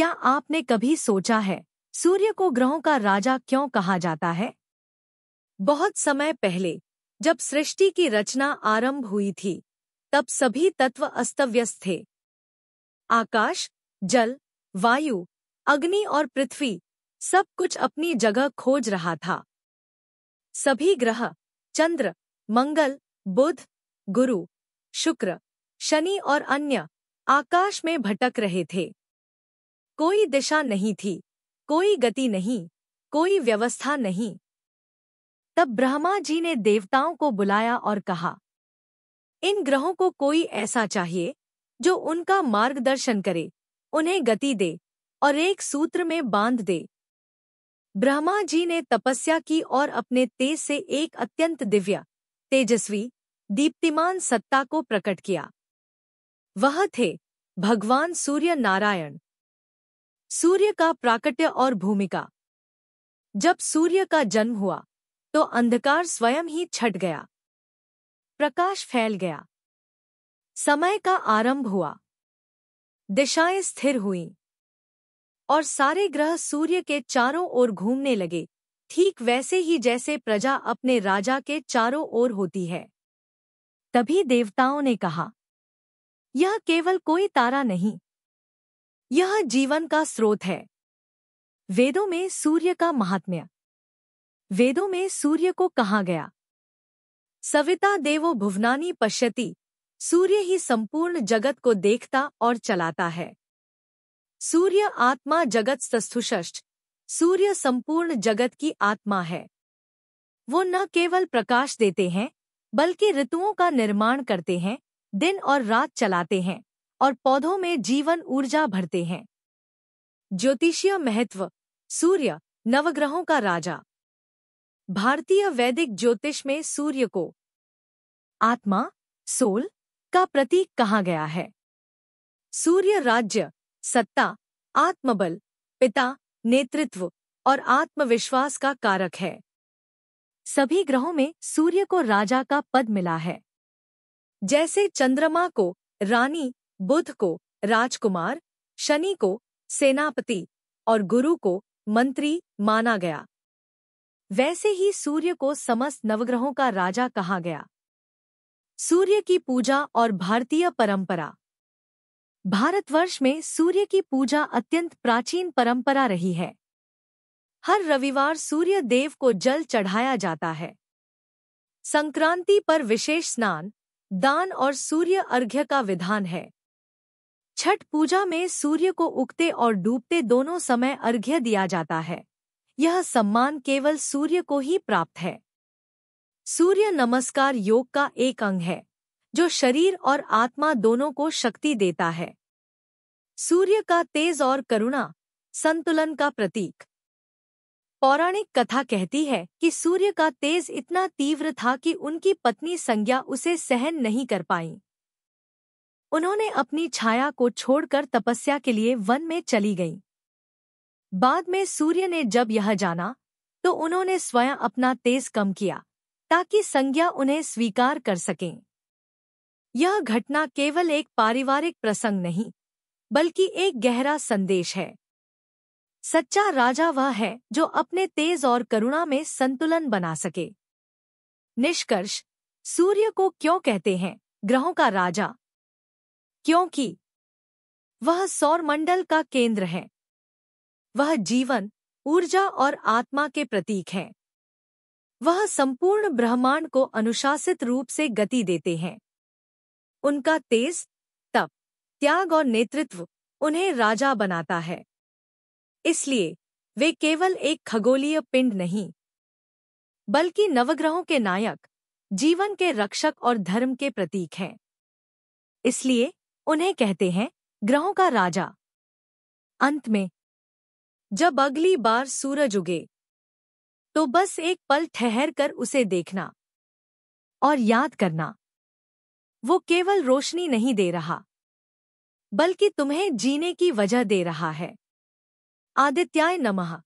क्या आपने कभी सोचा है सूर्य को ग्रहों का राजा क्यों कहा जाता है? बहुत समय पहले जब सृष्टि की रचना आरंभ हुई थी, तब सभी तत्व अस्तव्यस्त थे। आकाश, जल, वायु, अग्नि और पृथ्वी सब कुछ अपनी जगह खोज रहा था। सभी ग्रह चंद्र, मंगल, बुध, गुरु, शुक्र, शनि और अन्य आकाश में भटक रहे थे। कोई दिशा नहीं थी, कोई गति नहीं, कोई व्यवस्था नहीं। तब ब्रह्मा जी ने देवताओं को बुलाया और कहा, इन ग्रहों को कोई ऐसा चाहिए जो उनका मार्गदर्शन करे, उन्हें गति दे और एक सूत्र में बांध दे। ब्रह्मा जी ने तपस्या की और अपने तेज से एक अत्यंत दिव्य, तेजस्वी, दीप्तिमान सत्ता को प्रकट किया। वह थे भगवान सूर्य नारायण। सूर्य का प्राकट्य और भूमिका। जब सूर्य का जन्म हुआ तो अंधकार स्वयं ही छट गया, प्रकाश फैल गया, समय का आरंभ हुआ, दिशाएं स्थिर हुईं और सारे ग्रह सूर्य के चारों ओर घूमने लगे, ठीक वैसे ही जैसे प्रजा अपने राजा के चारों ओर होती है। तभी देवताओं ने कहा, यह केवल कोई तारा नहीं, यह जीवन का स्रोत है। वेदों में सूर्य का महात्म्य। वेदों में सूर्य को कहा गया, सविता देवो भुवनानि पश्यति, सूर्य ही संपूर्ण जगत को देखता और चलाता है। सूर्य आत्मा जगत्स्तस्थुषष्ठ, सूर्य संपूर्ण जगत की आत्मा है। वो न केवल प्रकाश देते हैं, बल्कि ऋतुओं का निर्माण करते हैं, दिन और रात चलाते हैं और पौधों में जीवन ऊर्जा भरते हैं। ज्योतिषीय महत्व। सूर्य नवग्रहों का राजा। भारतीय वैदिक ज्योतिष में सूर्य को आत्मा, सोल का प्रतीक कहा गया है। सूर्य राज्य, सत्ता, आत्मबल, पिता, नेतृत्व और आत्मविश्वास का कारक है। सभी ग्रहों में सूर्य को राजा का पद मिला है। जैसे चंद्रमा को रानी, बुध को राजकुमार, शनि को सेनापति और गुरु को मंत्री माना गया, वैसे ही सूर्य को समस्त नवग्रहों का राजा कहा गया। सूर्य की पूजा और भारतीय परंपरा। भारतवर्ष में सूर्य की पूजा अत्यंत प्राचीन परंपरा रही है। हर रविवार सूर्य देव को जल चढ़ाया जाता है। संक्रांति पर विशेष स्नान, दान और सूर्य अर्घ्य का विधान है। छठ पूजा में सूर्य को उगते और डूबते दोनों समय अर्घ्य दिया जाता है। यह सम्मान केवल सूर्य को ही प्राप्त है। सूर्य नमस्कार योग का एक अंग है, जो शरीर और आत्मा दोनों को शक्ति देता है। सूर्य का तेज और करुणा, संतुलन का प्रतीक। पौराणिक कथा कहती है कि सूर्य का तेज इतना तीव्र था कि उनकी पत्नी संज्ञा उसे सहन नहीं कर पाईं। उन्होंने अपनी छाया को छोड़कर तपस्या के लिए वन में चली गईं। बाद में सूर्य ने जब यह जाना, तो उन्होंने स्वयं अपना तेज कम किया, ताकि संज्ञा उन्हें स्वीकार कर सकें। यह घटना केवल एक पारिवारिक प्रसंग नहीं, बल्कि एक गहरा संदेश है। सच्चा राजा वह है जो अपने तेज और करुणा में संतुलन बना सके। निष्कर्ष। सूर्य को क्यों कहते हैं ग्रहों का राजा? क्योंकि वह सौरमंडल का केंद्र है। वह जीवन, ऊर्जा और आत्मा के प्रतीक हैं। वह संपूर्ण ब्रह्मांड को अनुशासित रूप से गति देते हैं। उनका तेज, तप, त्याग और नेतृत्व उन्हें राजा बनाता है। इसलिए वे केवल एक खगोलीय पिंड नहीं, बल्कि नवग्रहों के नायक, जीवन के रक्षक और धर्म के प्रतीक हैं। इसलिए उन्हें कहते हैं ग्रहों का राजा। अंत में, जब अगली बार सूरज उगे, तो बस एक पल ठहर कर उसे देखना और याद करना, वो केवल रोशनी नहीं दे रहा, बल्कि तुम्हें जीने की वजह दे रहा है। आदित्याय नमः।